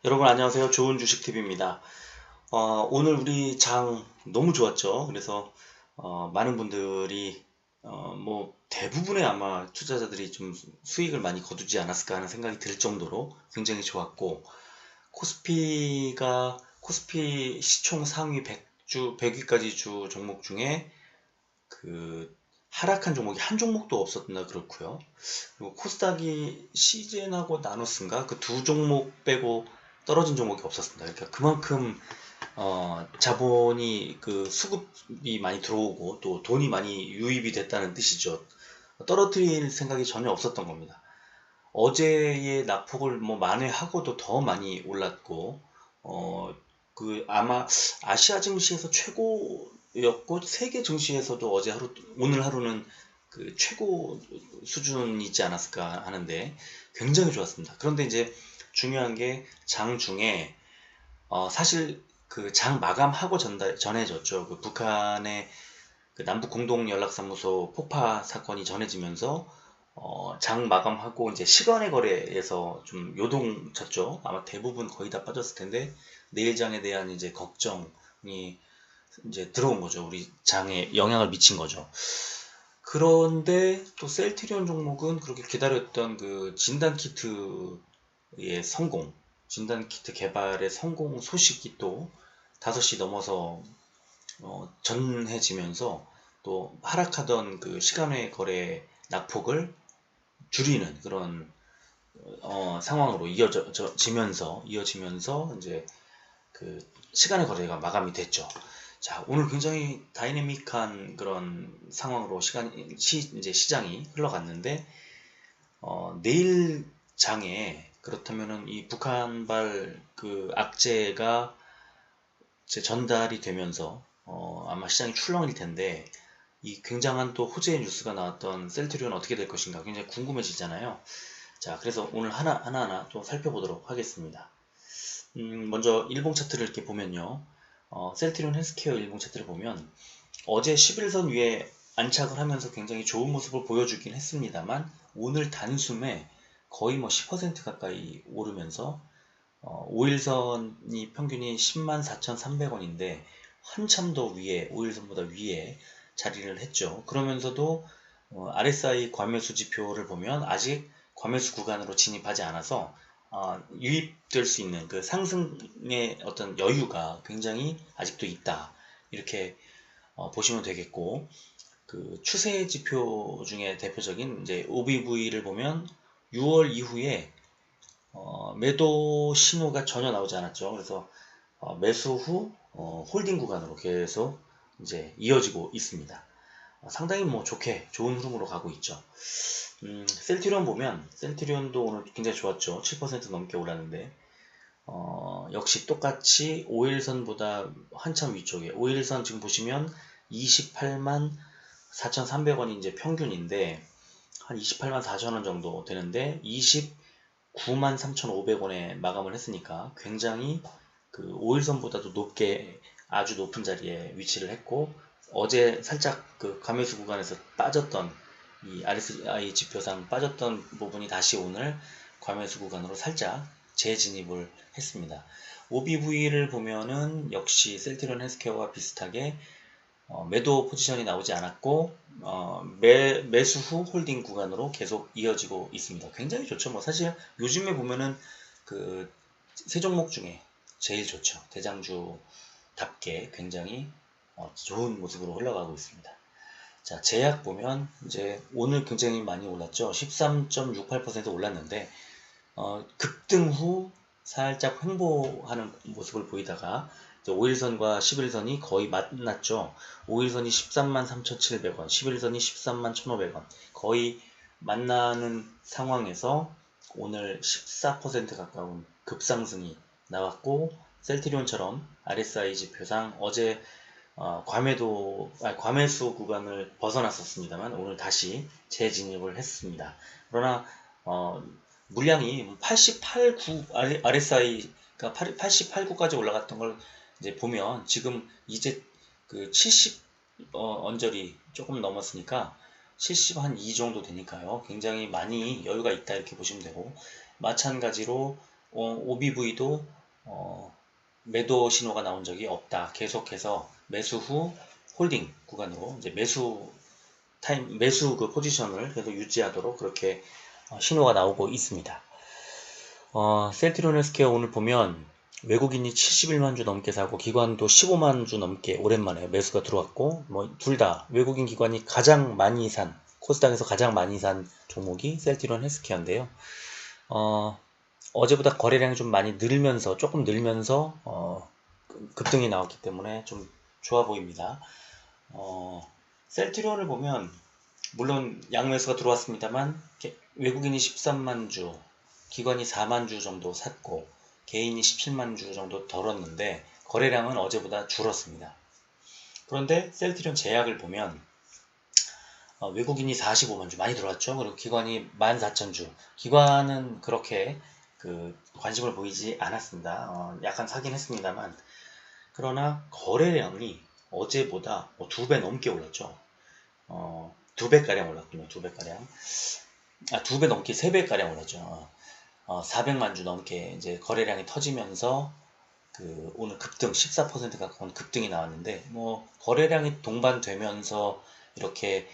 여러분 안녕하세요. 좋은 주식TV입니다. 오늘 우리 장 너무 좋았죠. 그래서 많은 분들이 뭐 대부분의 아마 투자자들이 좀 수익을 많이 거두지 않았을까 하는 생각이 들 정도로 굉장히 좋았고, 코스피 시총 상위 100주, 100위까지 주 종목 중에 그 하락한 종목이 한 종목도 없었나 그렇고요. 그리고 코스닥이 시젠하고 나누스인가 그 두 종목 빼고 떨어진 종목이 없었습니다. 그러니까 그만큼 자본이 그 수급이 많이 들어오고 또 돈이 많이 유입이 됐다는 뜻이죠. 떨어뜨릴 생각이 전혀 없었던 겁니다. 어제의 낙폭을 뭐 만회하고도 더 많이 올랐고, 그 아마 아시아 증시에서 최고였고 세계 증시에서도 오늘 하루는 그 최고 수준이지 않았을까 하는데 굉장히 좋았습니다. 그런데 이제 중요한 게 장 중에 사실 그 장 마감하고 전해졌죠. 그 북한의 그 남북 공동 연락사무소 폭파 사건이 전해지면서 장 마감하고 이제 시간의 거래에서 좀 요동쳤죠. 아마 대부분 거의 다 빠졌을 텐데 내일장에 대한 이제 걱정이 이제 들어온 거죠. 우리 장에 영향을 미친 거죠. 그런데 또 셀트리온 종목은 그렇게 기다렸던 그 진단키트 개발의 성공 소식이 또 5시 넘어서 전해지면서 또 하락하던 그 시간외 거래 낙폭을 줄이는 그런 상황으로 이어지면서 이제 그 시간의 거래가 마감이 됐죠. 자, 오늘 굉장히 다이내믹한 그런 상황으로 이제 시장이 흘러갔는데, 내일 장에 그렇다면은 이 북한발 그 악재가 이제 전달이 되면서 아마 시장이 출렁일 텐데, 이 굉장한 또 호재의 뉴스가 나왔던 셀트리온 어떻게 될 것인가 굉장히 궁금해지잖아요. 자, 그래서 오늘 하나하나 또 살펴보도록 하겠습니다. 먼저 일봉 차트를 이렇게 보면요. 셀트리온 헬스케어 일봉 차트를 보면 어제 11선 위에 안착을 하면서 굉장히 좋은 모습을 보여주긴 했습니다만, 오늘 단숨에 거의 뭐 10% 가까이 오르면서 5일선이 평균이 104,300원인데 한참 더 위에, 5일선보다 위에 자리를 했죠. 그러면서도 RSI 과매수 지표를 보면 아직 과매수 구간으로 진입하지 않아서 유입될 수 있는 그 상승의 어떤 여유가 굉장히 아직도 있다. 이렇게 보시면 되겠고, 그 추세 지표 중에 대표적인 이제 OBV를 보면 6월 이후에 매도 신호가 전혀 나오지 않았죠. 그래서 매수 후 홀딩 구간으로 계속 이제 이어지고 있습니다. 상당히 뭐 좋은 흐름으로 가고 있죠. 셀트리온 보면 셀트리온도 오늘 굉장히 좋았죠. 7% 넘게 올랐는데 역시 똑같이 5일선보다 한참 위쪽에, 5일선 지금 보시면 28만 4,300원이 이제 평균인데 한 28만 4천원 정도 되는데 29만 3,500원에 마감을 했으니까 굉장히 그 5일선보다도 높게, 아주 높은 자리에 위치를 했고, 어제 살짝 그 과매수 구간에서 빠졌던 이 RSI 지표상 빠졌던 부분이 다시 오늘 과매수 구간으로 살짝 재진입을 했습니다. OBV를 보면은 역시 셀트리온 헬스케어와 비슷하게 매도 포지션이 나오지 않았고 매수 후 홀딩 구간으로 계속 이어지고 있습니다. 굉장히 좋죠. 뭐 사실 요즘에 보면은 그 세 종목 중에 제일 좋죠. 대장주답게 굉장히 좋은 모습으로 흘러가고 있습니다. 자, 제약 보면 이제 오늘 굉장히 많이 올랐죠. 13.68% 올랐는데 급등 후 살짝 횡보하는 모습을 보이다가 5일선과 11선이 거의 만났죠. 5일선이 13만 3,700원, 11선이 13만 1,500원 거의 만나는 상황에서 오늘 14% 가까운 급상승이 나왔고, 셀트리온처럼 RSI 지표상 어제 과매수 구간을 벗어났었습니다만 오늘 다시 재진입을 했습니다. 그러나 물량이 88, 9 RSI가 88, 9까지 올라갔던 걸 이제 보면 지금 이제 그 70 언저리 조금 넘었으니까 70 한 2 정도 되니까요. 굉장히 많이 여유가 있다 이렇게 보시면 되고, 마찬가지로 OBV도 매도 신호가 나온 적이 없다. 계속해서 매수 후 홀딩 구간으로 이제 매수 그 포지션을 계속 유지하도록 그렇게 신호가 나오고 있습니다. 셀트리온 헬스케어 오늘 보면 외국인이 71만 주 넘게 사고 기관도 15만 주 넘게 오랜만에 매수가 들어왔고 둘 다 외국인 기관이 가장 많이 산 코스닥에서 가장 많이 산 종목이 셀트리온 헬스케어인데요. 어제보다 거래량이 좀 많이 조금 늘면서 급등이 나왔기 때문에 좀 좋아 보입니다. 셀트리온을 보면 물론 양매수가 들어왔습니다만 외국인이 13만 주, 기관이 4만 주 정도 샀고 개인이 17만 주 정도 덜었는데 거래량은 어제보다 줄었습니다. 그런데 셀트리온 제약을 보면 외국인이 45만 주 많이 들어왔죠. 그리고 기관이 14,000주. 기관은 그렇게 관심을 보이지 않았습니다. 약간 사긴 했습니다만 그러나 거래량이 어제보다 2배 넘게 올랐죠. 2배가량 올랐군요. 2배가량. 2배 넘게 3배가량 올랐죠. 400만 주 넘게 이제 거래량이 터지면서 오늘 급등 14% 가까운 급등이 나왔는데 거래량이 동반되면서 이렇게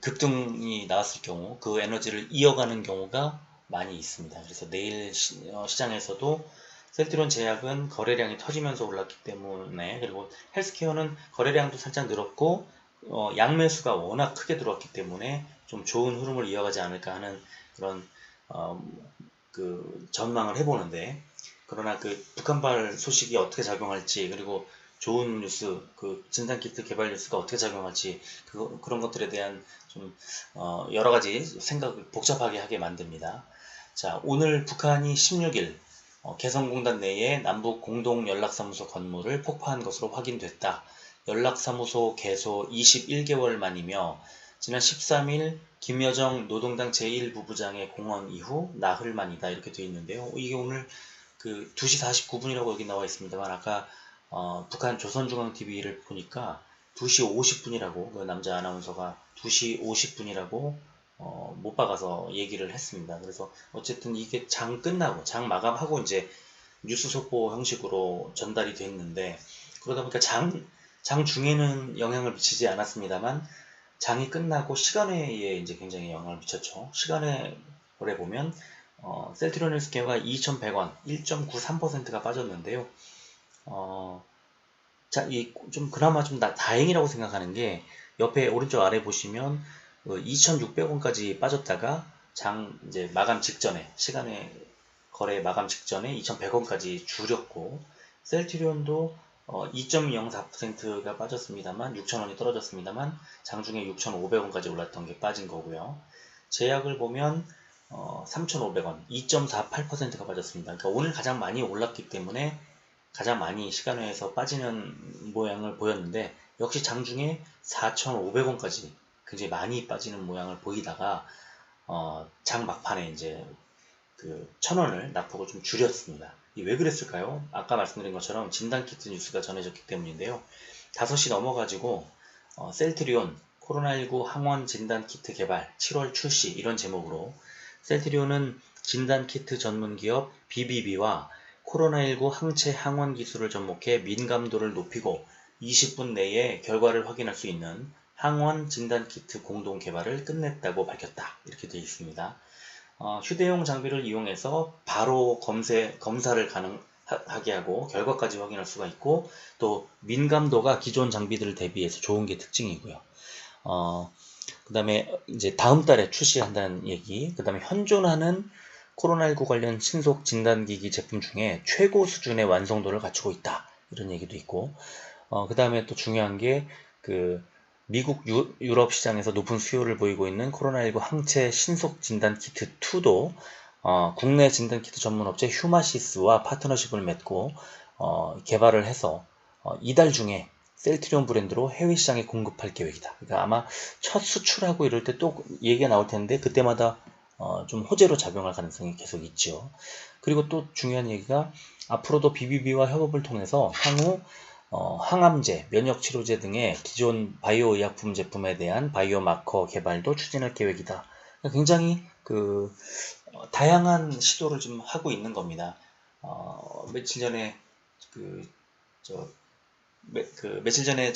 급등이 나왔을 경우 그 에너지를 이어가는 경우가 많이 있습니다. 그래서 내일 시장에서도 셀트리온 제약은 거래량이 터지면서 올랐기 때문에 그리고 헬스케어는 거래량도 살짝 늘었고 양매수가 워낙 크게 들어왔기 때문에 좀 좋은 흐름을 이어가지 않을까 하는 그런 전망을 해보는데 그러나 북한발 소식이 어떻게 작용할지 그리고 좋은 뉴스, 진단키트 개발 뉴스가 어떻게 작용할지 그런 것들에 대한 좀 여러 가지 생각을 복잡하게 하게 만듭니다. 자, 오늘 북한이 16일 개성공단 내에 남북 공동연락사무소 건물을 폭파한 것으로 확인됐다. 연락사무소 개소 21개월 만이며 지난 13일 김여정 노동당 제1부부장의 공언 이후 나흘 만이다 이렇게 되어 있는데요. 이게 오늘 2시 49분이라고 여기 나와 있습니다만 아까 북한 조선중앙TV를 보니까 2시 50분이라고 그 남자 아나운서가 2시 50분이라고 못 박아서 얘기를 했습니다. 그래서 어쨌든 이게 장 끝나고 장 마감하고 이제 뉴스 속보 형식으로 전달이 됐는데 그러다 보니까 장 중에는 영향을 미치지 않았습니다만 장이 끝나고 시간회에 이제 굉장히 영향을 미쳤죠. 시간회에 보면 셀트리온 헬스케어가 2,100원 1.93%가 빠졌는데요. 자, 좀 그나마 좀 다행이라고 생각하는 게 옆에 오른쪽 아래 보시면 2,600원까지 빠졌다가 장 이제 마감 직전에 시간에 거래 마감 직전에 2,100원까지 줄였고 셀트리온도 2.04%가 빠졌습니다만 6,000원이 떨어졌습니다만 장중에 6,500원까지 올랐던 게 빠진 거고요. 제약을 보면 3,500원 2.48%가 빠졌습니다. 그러니까 오늘 가장 많이 올랐기 때문에 가장 많이 시간외에서 빠지는 모양을 보였는데 역시 장중에 4,500원까지 굉장히 많이 빠지는 모양을 보이다가 장 막판에 이제 1,000원을 낙폭을 좀 줄였습니다. 왜 그랬을까요? 아까 말씀드린 것처럼 진단키트 뉴스가 전해졌기 때문인데요. 5시 넘어가지고 셀트리온 코로나19 항원 진단키트 개발 7월 출시 이런 제목으로 셀트리온은 진단키트 전문기업 BBB와 코로나19 항체 항원 기술을 접목해 민감도를 높이고 20분 내에 결과를 확인할 수 있는 항원 진단키트 공동 개발을 끝냈다고 밝혔다. 이렇게 되어 있습니다. 휴대용 장비를 이용해서 바로 검사를 가능하게 하고 결과까지 확인할 수가 있고 또 민감도가 기존 장비들 대비해서 좋은 게 특징이고요. 그 다음에 이제 다음 달에 출시한다는 얘기, 그 다음에 현존하는 코로나19 관련 신속 진단기기 제품 중에 최고 수준의 완성도를 갖추고 있다. 이런 얘기도 있고, 그 다음에 또 중요한 게 미국 유럽 시장에서 높은 수요를 보이고 있는 코로나19 항체 신속 진단 키트 2도 국내 진단 키트 전문 업체 휴마시스와 파트너십을 맺고 개발을 해서 이달 중에 셀트리온 브랜드로 해외 시장에 공급할 계획이다. 그러니까 아마 첫 수출하고 이럴 때 또 얘기가 나올 텐데 그때마다 좀 호재로 작용할 가능성이 계속 있죠. 그리고 또 중요한 얘기가 앞으로도 BBB와 협업을 통해서 향후 항암제, 면역치료제 등의 기존 바이오 의약품 제품에 대한 바이오 마커 개발도 추진할 계획이다. 굉장히 다양한 시도를 좀 하고 있는 겁니다. 며칠 전에 그, 저, 며칠 전에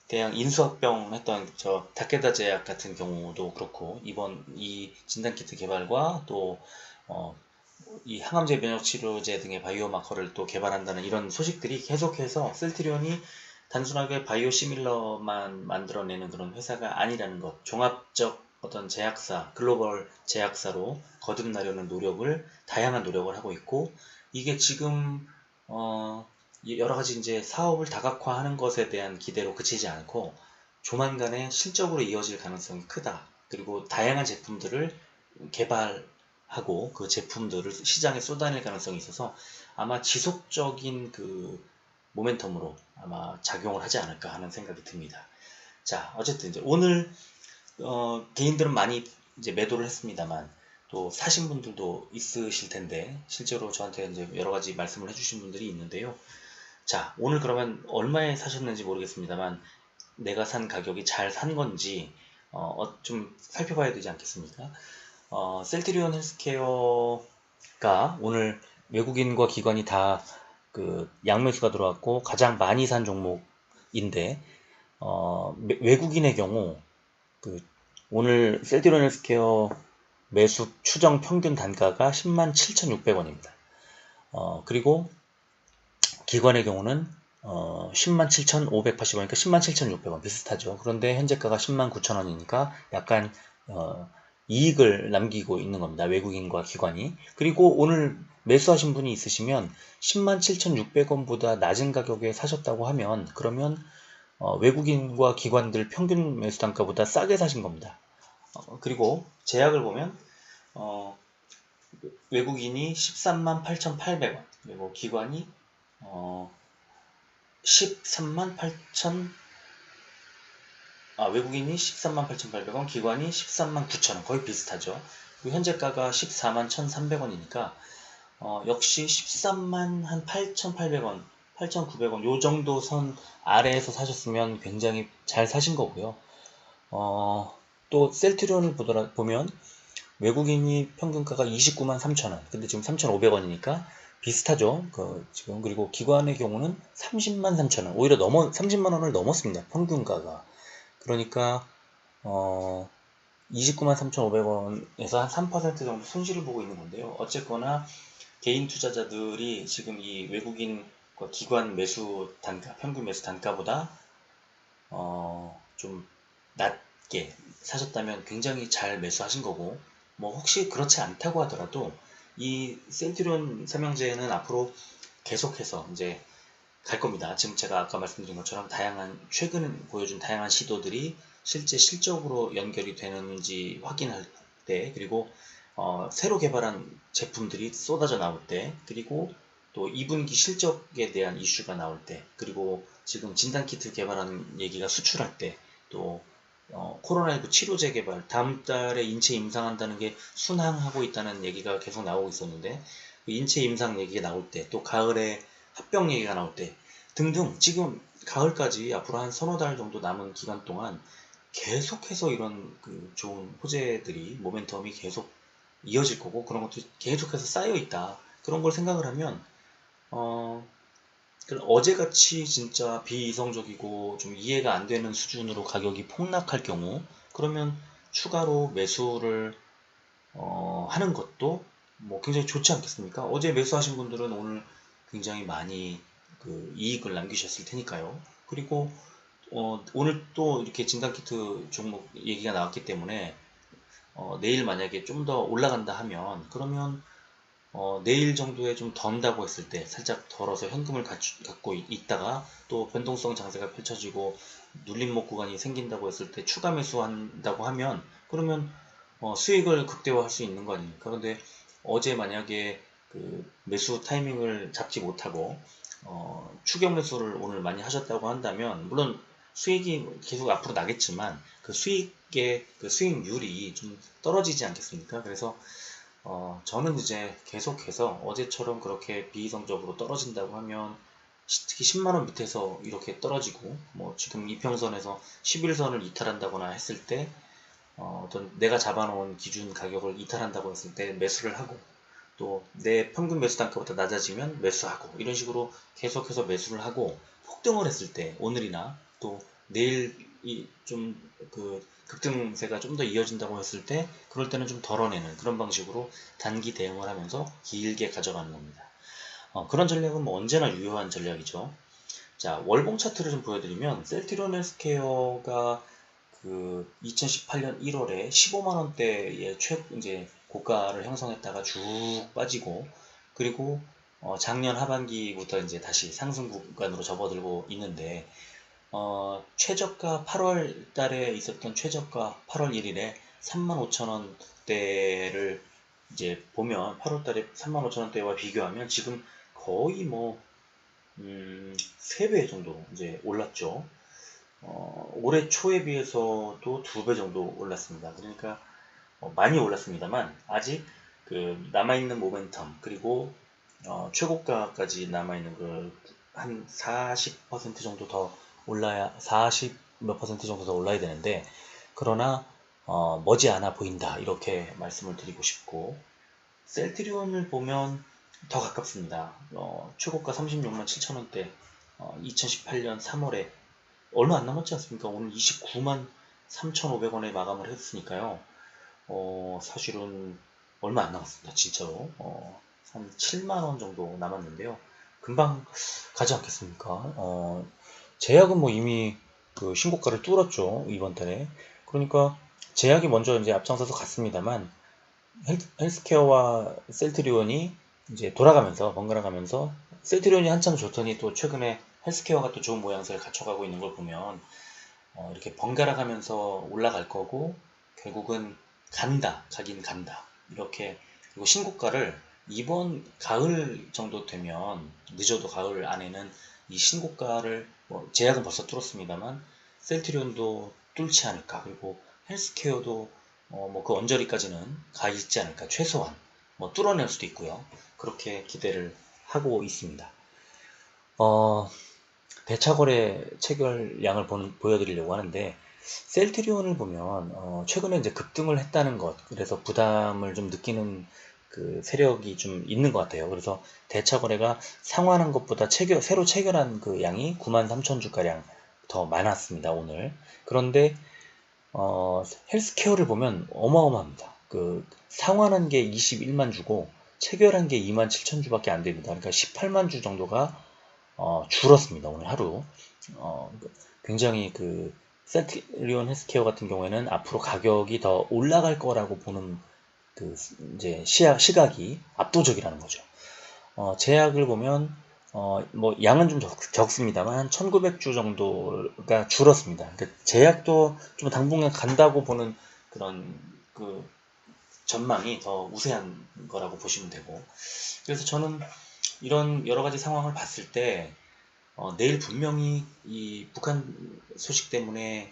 대양 인수합병 했던 다케다 제약 같은 경우도 그렇고, 이번 이 진단키트 개발과 또, 이 항암제 면역 치료제 등의 바이오마커를 또 개발한다는 이런 소식들이 계속해서 셀트리온이 단순하게 바이오 시밀러만 만들어내는 그런 회사가 아니라는 것, 종합적 어떤 제약사, 글로벌 제약사로 거듭나려는 다양한 노력을 하고 있고, 이게 지금 여러 가지 이제 사업을 다각화하는 것에 대한 기대로 그치지 않고 조만간에 실적으로 이어질 가능성이 크다. 그리고 다양한 제품들을 개발하고 그 제품들을 시장에 쏟아낼 가능성이 있어서 아마 지속적인 그 모멘텀으로 아마 작용을 하지 않을까 하는 생각이 듭니다. 자, 어쨌든 이제 오늘 개인들은 많이 이제 매도를 했습니다만 또 사신 분들도 있으실 텐데 실제로 저한테 이제 여러 가지 말씀을 해주신 분들이 있는데요. 자, 오늘 그러면 얼마에 사셨는지 모르겠습니다만 내가 산 가격이 잘 산 건지 좀 살펴봐야 되지 않겠습니까? 셀트리온 헬스케어가 오늘 외국인과 기관이 다 그 양매수가 들어왔고 가장 많이 산 종목인데 외국인의 경우 그 오늘 셀트리온 헬스케어 매수 추정 평균 단가가 107,600원입니다. 그리고 기관의 경우는 107,580원이니까 107,600원 비슷하죠. 그런데 현재가가 109,000원이니까 약간 이익을 남기고 있는 겁니다. 외국인과 기관이. 그리고 오늘 매수하신 분이 있으시면 107,600원보다 낮은 가격에 사셨다고 하면 그러면 외국인과 기관들 평균 매수 단가보다 싸게 사신 겁니다. 그리고 제약을 보면 외국인이 138,800원 그리고 기관이 138,000 외국인이 138,800원, 기관이 139,000원, 거의 비슷하죠. 그리고 현재가가 141,300원이니까 역시 138,800원, 8,900원 요 정도 선 아래에서 사셨으면 굉장히 잘 사신 거고요. 또 셀트리온을 보면 외국인이 평균가가 293,000원, 근데 지금 3,500원이니까 비슷하죠. 지금 그리고 기관의 경우는 303,000원, 오히려 30만원을 넘었습니다. 평균가가. 그러니까 293,500원에서 한 3% 정도 손실을 보고 있는 건데요. 어쨌거나 개인 투자자들이 지금 이 외국인과 기관 매수 단가, 평균 매수 단가보다 좀 낮게 사셨다면 굉장히 잘 매수하신 거고, 뭐 혹시 그렇지 않다고 하더라도 이 셀트리온 삼형제는 앞으로 계속해서 이제 갈 겁니다. 지금 제가 아까 말씀드린 것처럼 최근 보여준 다양한 시도들이 실제 실적으로 연결이 되는지 확인할 때, 그리고 새로 개발한 제품들이 쏟아져 나올 때, 그리고 또 2분기 실적에 대한 이슈가 나올 때, 그리고 지금 진단키트 개발하는 얘기가 수출할 때, 또 코로나19 치료제 개발, 다음 달에 인체 임상한다는 게 순항하고 있다는 얘기가 계속 나오고 있었는데, 그 인체 임상 얘기가 나올 때, 또 가을에 합병 얘기가 나올 때 등등, 지금 가을까지 앞으로 한 서너 달 정도 남은 기간 동안 계속해서 이런 그 좋은 호재들이, 모멘텀이 계속 이어질 거고, 그런 것도 계속해서 쌓여 있다. 그런 걸 생각을 하면 어제같이 진짜 비이성적이고 좀 이해가 안 되는 수준으로 가격이 폭락할 경우, 그러면 추가로 매수를 하는 것도 뭐 굉장히 좋지 않겠습니까? 어제 매수하신 분들은 오늘 굉장히 많이 그 이익을 남기셨을 테니까요. 그리고 오늘 또 이렇게 진단키트 종목 얘기가 나왔기 때문에 내일 만약에 좀 더 올라간다 하면, 그러면 내일 정도에 좀 던다고 했을 때, 살짝 덜어서 현금을 갖고 있다가 또 변동성 장세가 펼쳐지고 눌림목 구간이 생긴다고 했을 때 추가 매수한다고 하면, 그러면 수익을 극대화할 수 있는 거 아닙니까? 근데 어제 만약에 그 매수 타이밍을 잡지 못하고 추격 매수를 오늘 많이 하셨다고 한다면, 물론 수익이 계속 앞으로 나겠지만 그 수익의 그 수익률이 좀 떨어지지 않겠습니까? 그래서 저는 이제 계속해서 어제처럼 그렇게 비이성적으로 떨어진다고 하면, 특히 10만원 밑에서 이렇게 떨어지고, 뭐 지금 이평선에서 11선을 이탈한다거나 했을 때 어떤 내가 잡아놓은 기준 가격을 이탈한다고 했을 때 매수를 하고, 또 내 평균 매수 단가보다 낮아지면 매수하고, 이런 식으로 계속해서 매수를 하고, 폭등을 했을 때 오늘이나 또 내일이 좀 그 급등세가 좀 더 이어진다고 했을 때, 그럴 때는 좀 덜어내는 그런 방식으로 단기 대응을 하면서 길게 가져가는 겁니다. 그런 전략은 뭐 언제나 유효한 전략이죠. 자, 월봉 차트를 좀 보여드리면, 셀트리온 헬스케어가 그 2018년 1월에 15만 원대의 이제 고가를 형성했다가 쭉 빠지고, 그리고 작년 하반기부터 이제 다시 상승 구간으로 접어들고 있는데, 최저가 8월 달에 있었던 최저가 8월 1일에 35,000원대를 이제 보면, 8월 달에 35,000원대와 비교하면 지금 거의 뭐 3배 정도 이제 올랐죠. 올해 초에 비해서도 2배 정도 올랐습니다. 그러니까 많이 올랐습니다만, 아직 그 남아있는 모멘텀, 그리고 최고가까지 남아있는 그 한 40% 정도 더 올라야, 40 몇 퍼센트 정도 더 올라야 되는데, 그러나 머지않아 보인다, 이렇게 말씀을 드리고 싶고, 셀트리온을 보면 더 가깝습니다. 최고가 36만 7천원대, 2018년 3월에 얼마 안 남았지 않습니까? 오늘 29만 3,500원에 마감을 했으니까요. 사실은 얼마 안 남았습니다. 진짜로. 한 7만원 정도 남았는데요. 금방 가지 않겠습니까? 제약은 뭐 이미 그 신고가를 뚫었죠. 이번 달에. 그러니까 제약이 먼저 이제 앞장서서 갔습니다만, 헬스케어와 셀트리온이 이제 돌아가면서, 번갈아 가면서, 셀트리온이 한참 좋더니 또 최근에 헬스케어가 또 좋은 모양새를 갖춰가고 있는 걸 보면, 이렇게 번갈아 가면서 올라갈 거고, 결국은 가긴 간다. 이렇게. 그리고 신고가를 이번 가을 정도 되면, 늦어도 가을 안에는 이 신고가를, 뭐 제약은 벌써 뚫었습니다만 셀트리온도 뚫지 않을까. 그리고 헬스케어도 뭐 그 언저리까지는 가 있지 않을까. 최소한 뭐 뚫어낼 수도 있고요. 그렇게 기대를 하고 있습니다. 대차거래 체결량을 보여드리려고 하는데, 셀트리온을 보면 최근에 이제 급등을 했다는 것, 그래서 부담을 좀 느끼는 그 세력이 좀 있는 것 같아요. 그래서 대차거래가 상환한 것보다 새로 체결한 그 양이 93,000주가량 더 많았습니다, 오늘. 그런데 헬스케어를 보면 어마어마합니다. 그 상환한 게 21만 주고 체결한 게 27,000주밖에 안 됩니다. 그러니까 18만 주 정도가 줄었습니다. 오늘 하루. 굉장히 그 셀트리온 헬스케어 같은 경우에는 앞으로 가격이 더 올라갈 거라고 보는 그 이제 시각이 압도적이라는 거죠. 제약을 보면 뭐 양은 좀 적습니다만 한 1900주 정도가 줄었습니다. 그러니까 제약도 좀 당분간 간다고 보는 그런 그 전망이 더 우세한 거라고 보시면 되고, 그래서 저는 이런 여러 가지 상황을 봤을 때 내일 분명히 이 북한 소식 때문에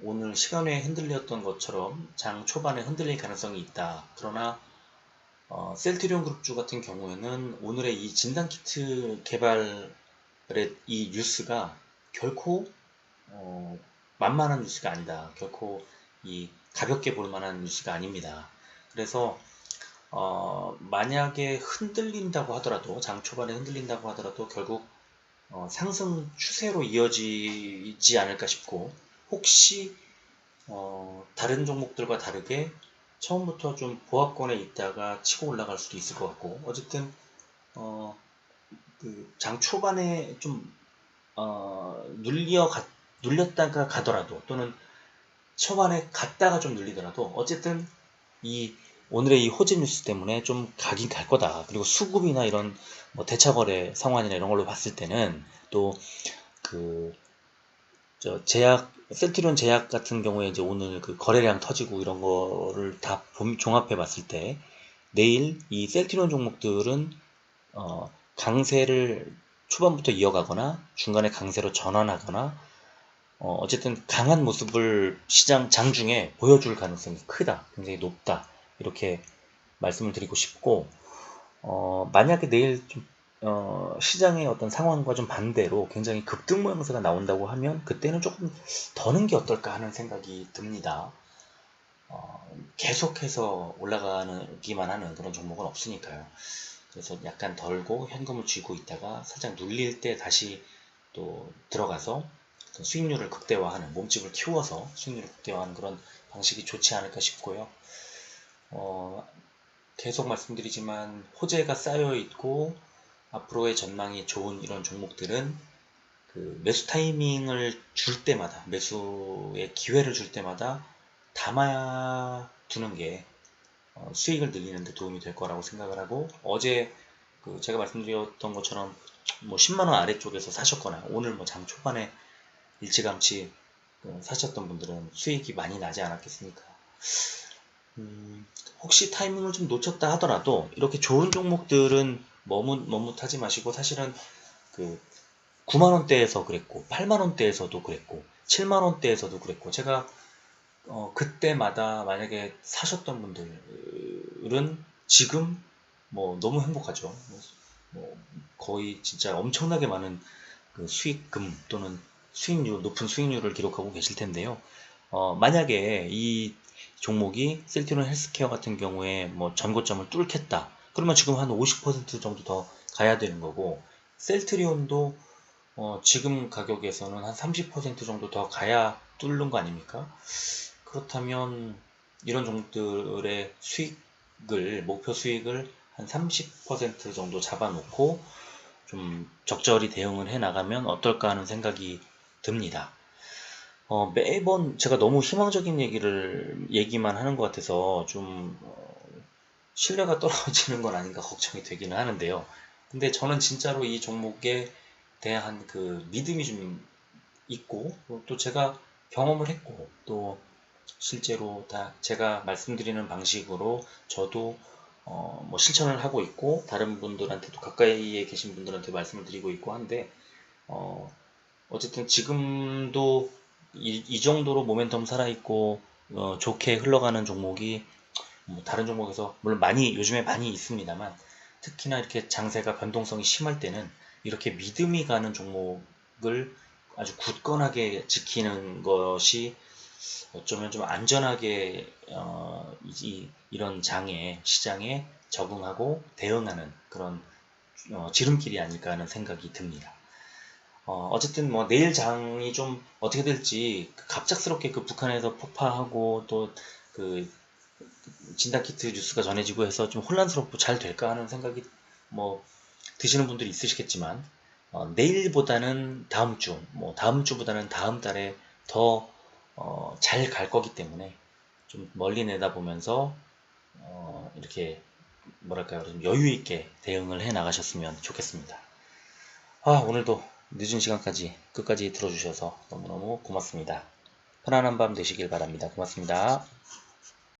오늘 시간에 흔들렸던 것처럼 장 초반에 흔들릴 가능성이 있다. 그러나 셀트리온 그룹주 같은 경우에는 오늘의 이 진단키트 개발의 이 뉴스가 결코 만만한 뉴스가 아니다. 결코 이 가볍게 볼 만한 뉴스가 아닙니다. 그래서 만약에 흔들린다고 하더라도, 장 초반에 흔들린다고 하더라도 결국 상승 추세로 이어지지 않을까 싶고, 혹시 다른 종목들과 다르게 처음부터 좀 보합권에 있다가 치고 올라갈 수도 있을 것 같고, 어쨌든 그 장 초반에 좀 눌렸다가 가더라도, 또는 초반에 갔다가 좀 눌리더라도, 어쨌든 이 오늘의 이 호재 뉴스 때문에 좀 가긴 갈 거다. 그리고 수급이나 이런 뭐 대차거래 상환이나 이런 걸로 봤을 때는, 또 그 셀트리온 제약 같은 경우에 이제 오늘 그 거래량 터지고 이런 거를 다 종합해 봤을 때, 내일 이 셀트리온 종목들은 강세를 초반부터 이어가거나 중간에 강세로 전환하거나, 어쨌든 강한 모습을 시장 장중에 보여줄 가능성이 크다, 굉장히 높다, 이렇게 말씀을 드리고 싶고, 만약에 내일 좀 시장의 어떤 상황과 좀 반대로 굉장히 급등 모양새가 나온다고 하면, 그때는 조금 더는 게 어떨까 하는 생각이 듭니다. 계속해서 올라가기만 하는 그런 종목은 없으니까요. 그래서 약간 덜고 현금을 쥐고 있다가 살짝 눌릴 때 다시 또 들어가서 수익률을 극대화하는, 몸집을 키워서 수익률을 극대화하는 그런 방식이 좋지 않을까 싶고요. 계속 말씀드리지만 호재가 쌓여 있고 앞으로의 전망이 좋은 이런 종목들은 그 매수 타이밍을 줄 때마다, 매수의 기회를 줄 때마다 담아두는 게 수익을 늘리는 데 도움이 될 거라고 생각을 하고, 어제 그 제가 말씀드렸던 것처럼 뭐 10만원 아래쪽에서 사셨거나 오늘 뭐 장 초반에 일찌감치 사셨던 분들은 수익이 많이 나지 않았겠습니까? 혹시 타이밍을 좀 놓쳤다 하더라도 이렇게 좋은 종목들은 머뭇하지 마시고, 사실은 그 9만원대에서 그랬고 8만원대에서도 그랬고 7만원대에서도 그랬고, 제가 그때마다 만약에 사셨던 분들은 지금 뭐 너무 행복하죠. 뭐 거의 진짜 엄청나게 많은 그 수익금 또는 수익률, 높은 수익률을 기록하고 계실 텐데요. 만약에 이 종목이 셀트리온 헬스케어 같은 경우에 뭐 전고점을 뚫겠다, 그러면 지금 한 50% 정도 더 가야 되는 거고, 셀트리온도 지금 가격에서는 한 30% 정도 더 가야 뚫는 거 아닙니까? 그렇다면 이런 종목들의 수익을, 목표 수익을 한 30% 정도 잡아놓고 좀 적절히 대응을 해 나가면 어떨까 하는 생각이 듭니다. 매번 제가 너무 희망적인 얘기만 하는 것 같아서 좀 신뢰가 떨어지는 건 아닌가 걱정이 되기는 하는데요. 근데 저는 진짜로 이 종목에 대한 그 믿음이 좀 있고, 또 제가 경험을 했고, 또 실제로 다 제가 말씀드리는 방식으로 저도 뭐 실천을 하고 있고, 다른 분들한테도, 가까이에 계신 분들한테 말씀을 드리고 있고 한데, 어쨌든 지금도 이 정도로 모멘텀 살아있고 좋게 흘러가는 종목이 뭐 다른 종목에서 물론 요즘에 많이 있습니다만, 특히나 이렇게 장세가 변동성이 심할 때는 이렇게 믿음이 가는 종목을 아주 굳건하게 지키는 것이 어쩌면 좀 안전하게 이런 시장에 적응하고 대응하는 그런 지름길이 아닐까 하는 생각이 듭니다. 어쨌든 뭐 내일 장이 좀 어떻게 될지, 갑작스럽게 그 북한에서 폭파하고 또 그 진단키트 뉴스가 전해지고 해서 좀 혼란스럽고 잘 될까 하는 생각이 뭐 드시는 분들이 있으시겠지만, 내일보다는 다음 주, 뭐 다음 주보다는 다음 달에 더 잘 갈 거기 때문에 좀 멀리 내다보면서 이렇게 뭐랄까요, 좀 여유 있게 대응을 해 나가셨으면 좋겠습니다. 오늘도 늦은 시간까지 끝까지 들어주셔서 너무너무 고맙습니다. 편안한 밤 되시길 바랍니다. 고맙습니다.